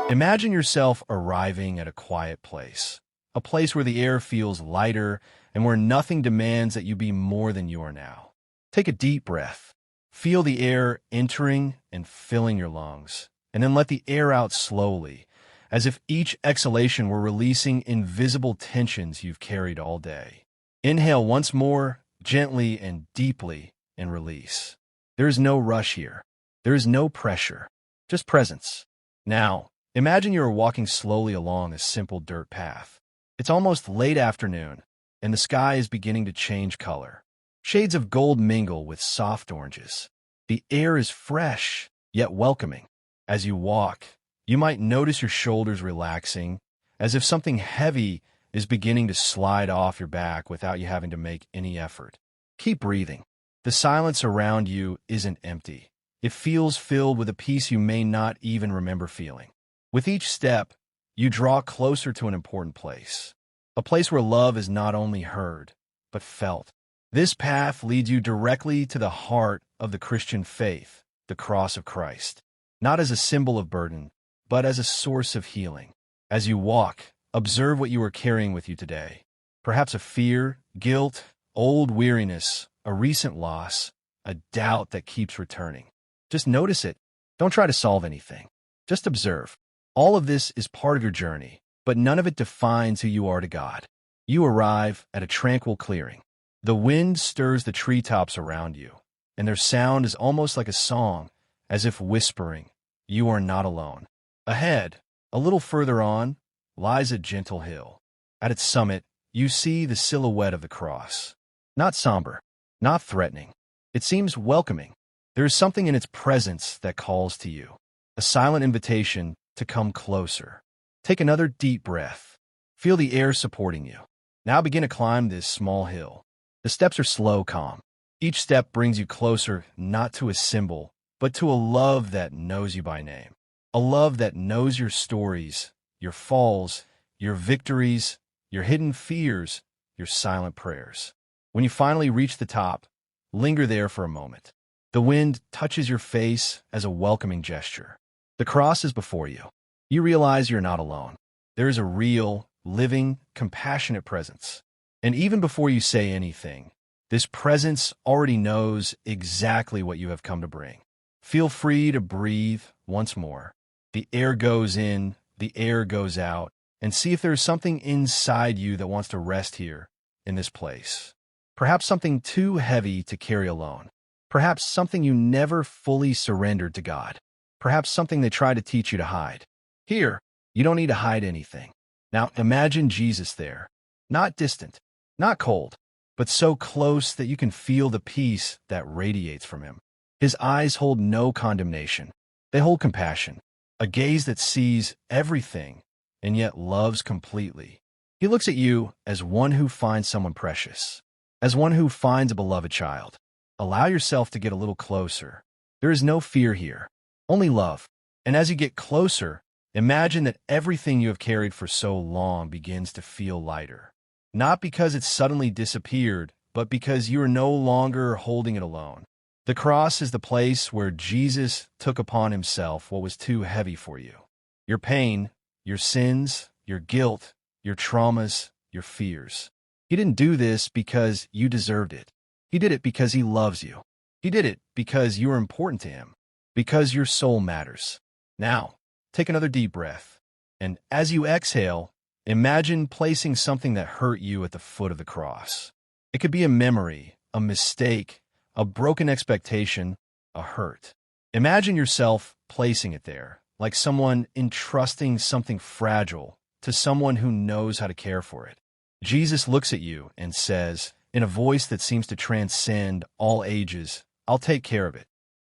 Imagine yourself arriving at a quiet place, a place where the air feels lighter and where nothing demands that you be more than you are now. Take a deep breath. Feel the air entering and filling your lungs, and then let the air out slowly, as if each exhalation were releasing invisible tensions you've carried all day. Inhale once more, gently and deeply, and release. There is no rush here. There is no pressure, just presence. Now, imagine you are walking slowly along a simple dirt path. It's almost late afternoon, and the sky is beginning to change color. Shades of gold mingle with soft oranges. The air is fresh, yet welcoming. As you walk, you might notice your shoulders relaxing, as if something heavy is beginning to slide off your back without you having to make any effort. Keep breathing. The silence around you isn't empty. It feels filled with a peace you may not even remember feeling. With each step, you draw closer to an important place, a place where love is not only heard, but felt. This path leads you directly to the heart of the Christian faith, the cross of Christ, not as a symbol of burden, but as a source of healing. As you walk, observe what you are carrying with you today. Perhaps a fear, guilt, old weariness, a recent loss, a doubt that keeps returning. Just notice it. Don't try to solve anything. Just observe. All of this is part of your journey, but none of it defines who you are to God. You arrive at a tranquil clearing. The wind stirs the treetops around you, and their sound is almost like a song, as if whispering, "You are not alone." Ahead, a little further on, lies a gentle hill. At its summit, you see the silhouette of the cross. Not somber, not threatening. It seems welcoming. There is something in its presence that calls to you, a silent invitation to come closer. Take another deep breath. Feel the air supporting you. Now begin to climb this small hill. The steps are slow, calm. Each step brings you closer, not to a symbol, but to a love that knows you by name. A love that knows your stories, your falls, your victories, your hidden fears, your silent prayers. When you finally reach the top, linger there for a moment. The wind touches your face as a welcoming gesture. The cross is before you. You realize you're not alone. There is a real, living, compassionate presence. And even before you say anything, this presence already knows exactly what you have come to bring. Feel free to breathe once more. The air goes in, the air goes out, and see if there is something inside you that wants to rest here, in this place. Perhaps something too heavy to carry alone. Perhaps something you never fully surrendered to God. Perhaps something they tried to teach you to hide. Here, you don't need to hide anything. Now imagine Jesus there, not distant, not cold, but so close that you can feel the peace that radiates from him. His eyes hold no condemnation. They hold compassion, a gaze that sees everything and yet loves completely. He looks at you as one who finds someone precious, as one who finds a beloved child. Allow yourself to get a little closer. There is no fear here, only love. And as you get closer, imagine that everything you have carried for so long begins to feel lighter. Not because it suddenly disappeared, but because you are no longer holding it alone. The cross is the place where Jesus took upon himself what was too heavy for you. Your pain, your sins, your guilt, your traumas, your fears. He didn't do this because you deserved it. He did it because he loves you. He did it because you are important to him, because your soul matters. Now, take another deep breath, and as you exhale, imagine placing something that hurt you at the foot of the cross. It could be a memory, a mistake, a broken expectation, a hurt. Imagine yourself placing it there, like someone entrusting something fragile to someone who knows how to care for it. Jesus looks at you and says, in a voice that seems to transcend all ages, "I'll take care of it."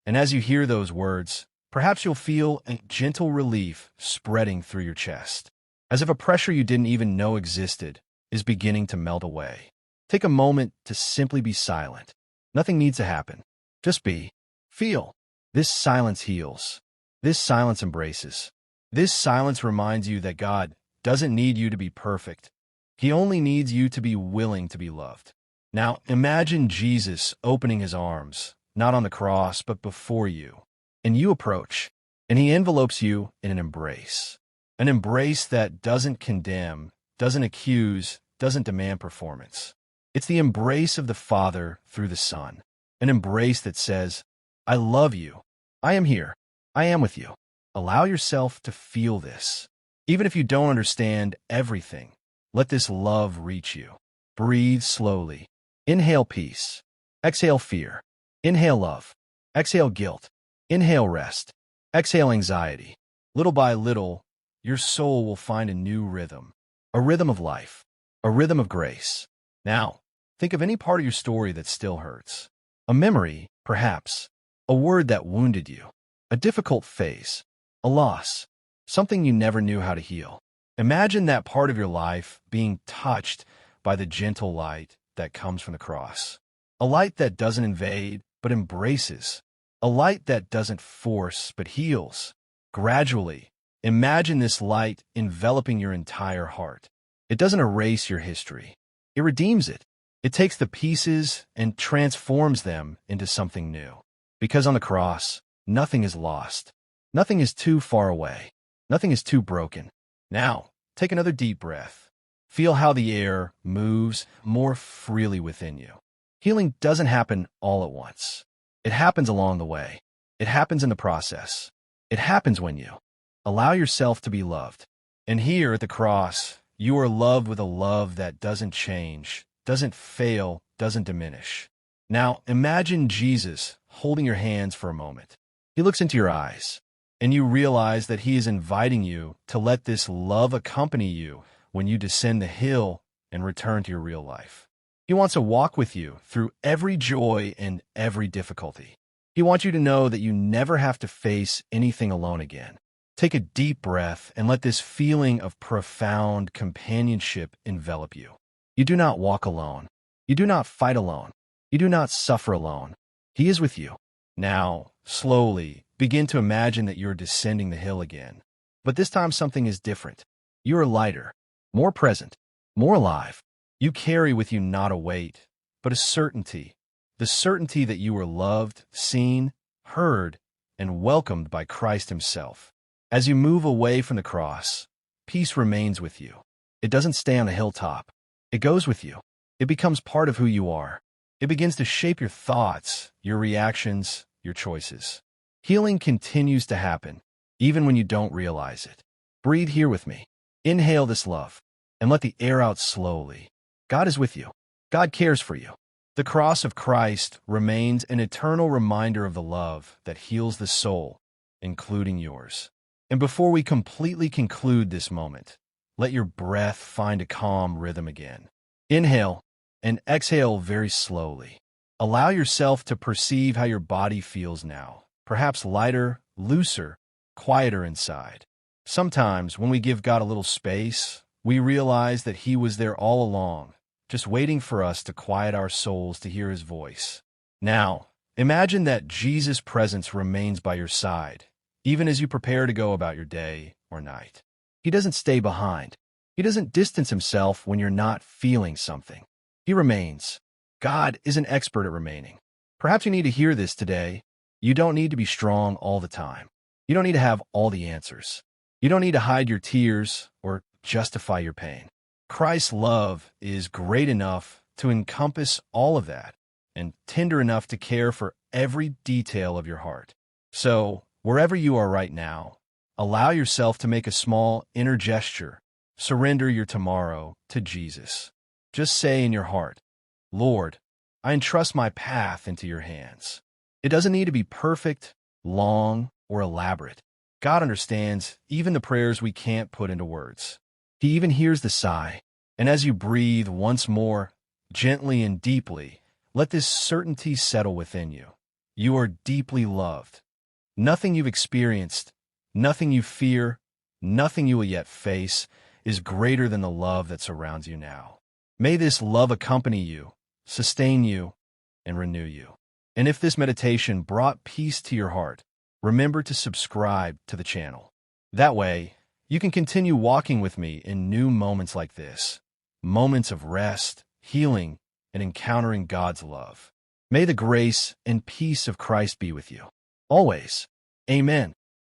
And as you hear those words, perhaps you'll feel a gentle relief spreading through your chest, as if a pressure you didn't even know existed is beginning to melt away. Take a moment to simply be silent. Nothing needs to happen. Just be. Feel. This silence heals. This silence embraces. This silence reminds you that God doesn't need you to be perfect. He only needs you to be willing to be loved. Now imagine Jesus opening his arms, not on the cross, but before you. And you approach, and he envelopes you in an embrace. an embrace that doesn't condemn, doesn't accuse, doesn't demand performance. It's the embrace of the Father through the Son, an embrace that says, I love you. I am here. I am with you. Allow yourself to feel this. Even if you don't understand everything, let this love reach you. Breathe slowly. Inhale peace. Exhale fear. Inhale love. Exhale guilt. Inhale rest. Exhale anxiety. Little by little, your soul will find a new rhythm, a rhythm of life, a rhythm of grace. Now, think of any part of your story that still hurts. A memory, perhaps, a word that wounded you, a difficult phase, a loss, something you never knew how to heal. Imagine that part of your life being touched by the gentle light that comes from the cross. A light that doesn't invade, but embraces. A light that doesn't force, but heals. Gradually, imagine this light enveloping your entire heart. It doesn't erase your history. It redeems it. It takes the pieces and transforms them into something new. Because on the cross, nothing is lost. Nothing is too far away. Nothing is too broken. Now, take another deep breath. Feel how the air moves more freely within you. Healing doesn't happen all at once. It happens along the way. It happens in the process. It happens when you allow yourself to be loved. And here at the cross, you are loved with a love that doesn't change, doesn't fail, doesn't diminish. Now, imagine Jesus holding your hands for a moment. He looks into your eyes, and you realize that he is inviting you to let this love accompany you when you descend the hill and return to your real life. He wants to walk with you through every joy and every difficulty. He wants you to know that you never have to face anything alone again. Take a deep breath and let this feeling of profound companionship envelop you. You do not walk alone. You do not fight alone. You do not suffer alone. He is with you. Now, slowly, begin to imagine that you're descending the hill again. But this time something is different. You are lighter, more present, more alive. You carry with you not a weight, but a certainty. The certainty that you are loved, seen, heard, and welcomed by Christ himself. As you move away from the cross, peace remains with you. It doesn't stay on a hilltop. It goes with you. It becomes part of who you are. It begins to shape your thoughts, your reactions, your choices. Healing continues to happen, even when you don't realize it. Breathe here with me. Inhale this love, and let the air out slowly. God is with you. God cares for you. The cross of Christ remains an eternal reminder of the love that heals the soul, including yours. And before we completely conclude this moment, let your breath find a calm rhythm again. Inhale and exhale very slowly. Allow yourself to perceive how your body feels now, perhaps lighter, looser, quieter inside. Sometimes when we give God a little space, we realize that he was there all along, just waiting for us to quiet our souls to hear his voice. Now, imagine that Jesus' presence remains by your side, even as you prepare to go about your day or night. He doesn't stay behind. He doesn't distance himself when you're not feeling something. He remains. God is an expert at remaining. Perhaps you need to hear this today. You don't need to be strong all the time. You don't need to have all the answers. You don't need to hide your tears or justify your pain. Christ's love is great enough to encompass all of that and tender enough to care for every detail of your heart. So, wherever you are right now, allow yourself to make a small inner gesture. Surrender your tomorrow to Jesus. Just say in your heart, Lord, I entrust my path into your hands. It doesn't need to be perfect, long, or elaborate. God understands even the prayers we can't put into words. He even hears the sigh. And as you breathe once more, gently and deeply, let this certainty settle within you. You are deeply loved. Nothing you've experienced, nothing you fear, nothing you will yet face is greater than the love that surrounds you now. May this love accompany you, sustain you, and renew you. And if this meditation brought peace to your heart, remember to subscribe to the channel. That way, you can continue walking with me in new moments like this, moments of rest, healing, and encountering God's love. May the grace and peace of Christ be with you. Always. Amen.